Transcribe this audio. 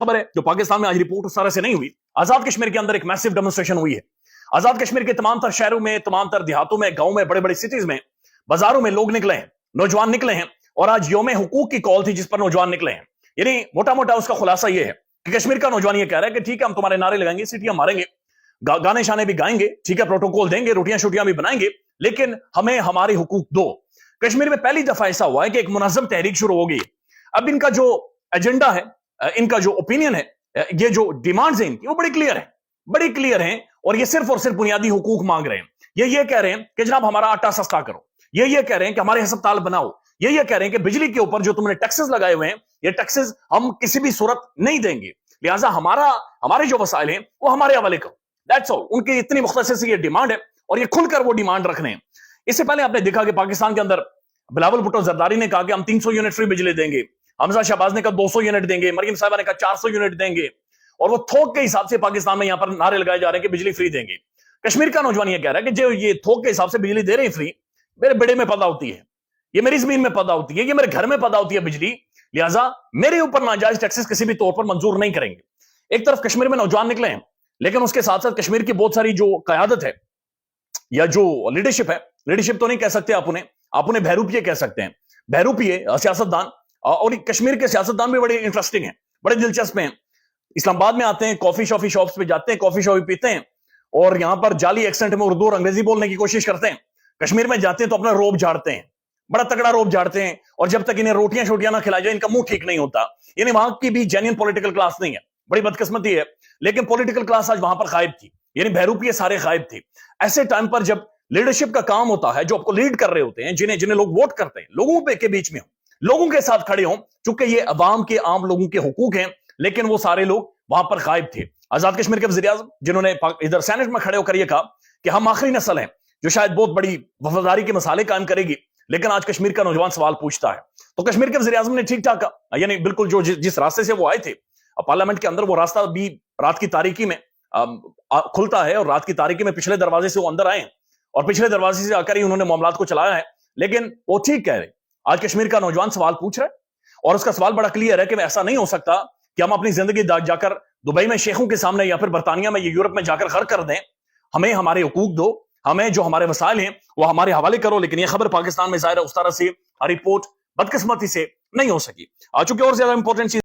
खबर है जो पाकिस्तान में आज रिपोर्ट उस तरह से नहीं हुई। आजाद कश्मीर के अंदर एक मैसिव डेमोन्स्ट्रेशन हुई है। आजाद कश्मीर के तमाम तर शहरों में, तमाम तर देहातों में, गांव में, बड़े बड़े सिटीज में, बाजारों में लोग निकले हैं, नौजवान निकले हैं और आज यौम हुकूक की कॉल थी जिस पर नौजवान निकले हैं। यानी मोटा मोटा उसका खुलासा यह है कि कश्मीर का नौजवान ये कह रहा है कि ठीक है, हम तुम्हारे नारे लगाएंगे, सीटियां मारेंगे, गाने शाने भी गाएंगे, ठीक है, प्रोटोकॉल देंगे, रोटियां शोटियां भी बनाएंगे, लेकिन हमें हमारे हुकूक दो। कश्मीर में पहली दफा ऐसा हुआ है कि एक मुनज़्ज़म तहरीक शुरू हो गई। अब इनका जो एजेंडा है, इनका जो ओपिनियन है, ये जो डिमांड्स हैं इनकी, वो बड़ी क्लियर है, बड़ी क्लियर हैं। और ये सिर्फ और सिर्फ बुनियादी हुकूक मांग रहे हैं। ये कह रहे हैं कि जनाब हमारा आटा सस्ता करो, ये कह रहे हैं कि हमारे अस्पताल बनाओ, ये कह रहे हैं कि बिजली के ऊपर जो तुमने टैक्सेस लगाए हुए हैं, ये टैक्सेस हम किसी भी सूरत नहीं देंगे, लिहाजा हमारे जो वसाइल हैं वो हमारे हवाले करो। That's all. उनकी इतनी मुख्तसर सी ये डिमांड है और ये खुलकर वो डिमांड रख रहे हैं। इससे पहले आपने देखा कि पाकिस्तान के अंदर बिलावल भुट्टो जरदारी ने कहा कि हम 300 यूनिट फ्री बिजली देंगे, हमजा शहबाज ने कहा 200 यूनिट देंगे, मरियम साहिबा ने कहा 400 यूनिट देंगे, और वो थोक के हिसाब से पाकिस्तान में यहां पर नारे लगाए जा रहे हैं कि बिजली फ्री देंगे। कश्मीर का नौजवान ये कह रहा है कि जो ये थोक के हिसाब से बिजली दे रहे हैं फ्री, मेरे बेड़े में पैदा होती है, ये मेरी जमीन में पैदा होती है, ये मेरे घर में पैदा होती है बिजली, लिहाजा मेरे ऊपर नाजायज टैक्सेस किसी भी तौर पर मंजूर नहीं करेंगे। एक तरफ कश्मीर में नौजवान निकले हैं, लेकिन उसके साथ साथ कश्मीर की बहुत सारी जो कयादत है या जो लीडरशिप है, लीडरशिप तो नहीं कह सकते आप उन्हें बहरूपिये कह सकते हैं, बहरूपिये सियासतदान। और कश्मीर के सियासतदान भी बड़े इंटरेस्टिंग हैं, बड़े दिलचस्प हैं। इस्लामाबाद में आते हैं, कॉफी शॉप्स पे जाते हैं, कॉफी शॉफी पीते हैं और यहां पर जाली एक्सेंट में उर्दू और अंग्रेजी बोलने की कोशिश करते हैं। कश्मीर में जाते हैं तो अपना रोब झाड़ते हैं, बड़ा तगड़ा रोब झाड़ते हैं, और जब तक इन्हें रोटियां शोटियां ना खिलाई जाए इनका मुंह ठीक नहीं होता। यानी वहां की भी जेन्युइन पॉलिटिकल क्लास नहीं है, बड़ी बदकिस्मती है, लेकिन पॉलिटिकल क्लास आज वहां पर गायब थी, यानी बहरूपिये सारे गायब थे। ऐसे टाइम पर जब लीडरशिप का काम होता है, जो आपको लीड कर रहे होते हैं, जिन्हें लोग वोट करते हैं, लोगों के बीच में हो, लोगों के साथ खड़े हों, चूंकि ये अवाम के, आम लोगों के हुकूक हैं, लेकिन वो सारे लोग वहां पर गायब थे। आजाद कश्मीर के वज़ीर आज़म जिन्होंने इधर सेनेट में खड़े होकर ये कहा कि हम आखिरी नस्ल हैं जो शायद बहुत बड़ी वफादारी के मसाले कायम करेगी, लेकिन आज कश्मीर का नौजवान सवाल पूछता है। तो कश्मीर के वज़ीर आज़म ने ठीक ठाक कहा, यानी बिल्कुल जो जिस रास्ते से वो आए थे पार्लियामेंट के अंदर, वो रास्ता भी रात की तारीकी में खुलता है, और रात की तारीकी में पिछले दरवाजे से वो अंदर आए और पिछले दरवाजे से आकर ही उन्होंने मामलात को चलाया है। लेकिन वो ठीक कह रहे, आज कश्मीर का नौजवान सवाल पूछ रहा है और उसका सवाल बड़ा क्लियर है कि ऐसा नहीं हो सकता कि हम अपनी जिंदगी जाकर दुबई में शेखों के सामने या फिर बर्तानिया में या यूरोप में जाकर खर्च कर दें। हमें हमारे हुकूक दो, हमें जो हमारे वसाइल हैं वो हमारे हवाले करो। लेकिन यह खबर पाकिस्तान में जाहिर है उस तरह से रिपोर्ट बदकिस्मती से नहीं हो सकी। चूंकि और ज्यादा इंपॉर्टेंट चीज